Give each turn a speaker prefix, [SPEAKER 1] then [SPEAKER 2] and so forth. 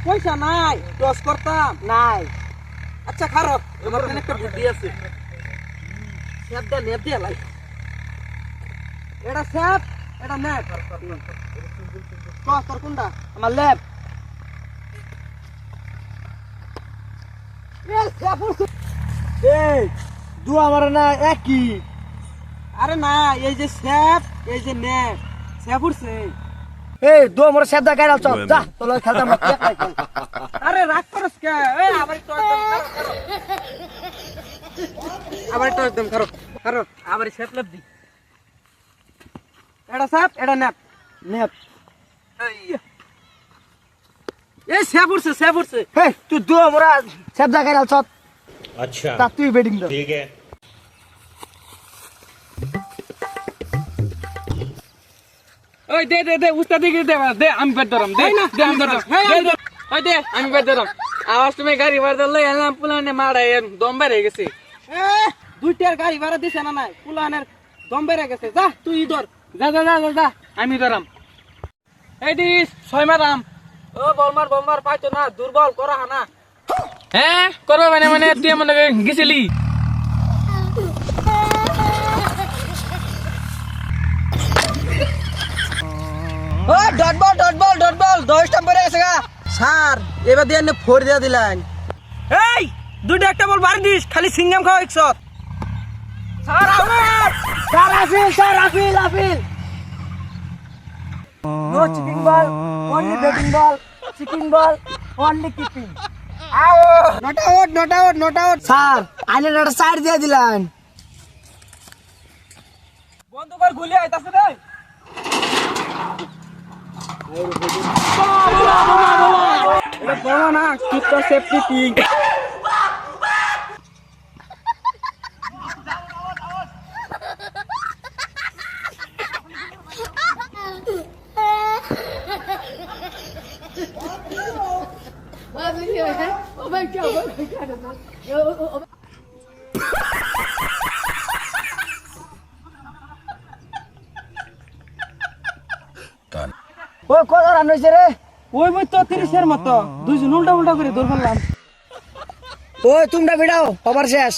[SPEAKER 1] পয়সা নাই টস করতাম
[SPEAKER 2] নাই।
[SPEAKER 1] আচ্ছা খারাপ আমার এখানে একটা বুদ্ধি আছে স্যাপ দে নেট দিয়ে লাই এটা স্যাপ এটা নেট টস তোর কোনটা
[SPEAKER 2] আমার লেপ।
[SPEAKER 1] এ স্যাপ উড়ছে।
[SPEAKER 2] এই দু আমার না একই।
[SPEAKER 1] আরে না এই যে স্যাপ এই যে নেট স্যাপ উড়ছে।
[SPEAKER 2] এই দু আমার সেদা গাড়াল চল যা তোর খেলতাম না তুই একলাই খেল।
[SPEAKER 1] আরে রাগ করস কে এ আবার টস দম খারো আবার টস দম খারো খারো আবার স্যাপ লেপ দি এটা স্যাপ এটা নেট
[SPEAKER 2] নেপ।
[SPEAKER 1] এ স্যাপ উড়ছে
[SPEAKER 2] এই তুই দু আমার সেদা গাড়াল চল।
[SPEAKER 3] अच्छा
[SPEAKER 2] তা তুই বেডিং দে।
[SPEAKER 3] ठीक है
[SPEAKER 4] ওই দে দে দে উস্তাদি কি দে দে আমি বেদ ধরম দে দে আমি ধরম দে ওই দে আমি বেদ ধরম আওয়াজ তুমি গাড়ি বার ধরলে এলাম পুলানে মারা দম বের হয়ে গেছে
[SPEAKER 1] এ দুইটার গাড়ি ভাড়া দিছে না নাই পুলানের দম বেড়ে গেছে যা তুই ধর
[SPEAKER 4] যা যা যা যা আমি ধরাম এই দিস ছয় মারাম
[SPEAKER 1] ও বলমার পাইতো না দুর্বল করা হানা
[SPEAKER 4] হ্যাঁ করবে মানে মানে তুই মনে গেছিলি
[SPEAKER 1] ও ডট বল 10 টা পড়ে গেছে গা স্যার এবার দিয়ে নে ফোর দিয়ে দিলেন এই দুইটা একটা বল বাড়ি দিস খালি সিঙ্গাম খাও 100 sir out
[SPEAKER 2] sir appeal. No checking ball, only batting ball, checking ball, only keeping.
[SPEAKER 1] Not out
[SPEAKER 2] sir আইনে একটা সাইড দিয়ে দিলেন।
[SPEAKER 1] বন্ধ কর গুলি আইতাছে রে এটা বলো না কিপ তো সেফটি পিং
[SPEAKER 2] ও কত রান হয়েছে রে?
[SPEAKER 1] ওই বই তো 30 এর মতো দুইজন উল্টা করে দৌড় ফেললাম
[SPEAKER 2] ওই তোমরা ভিড়াও, ওভার শেষ।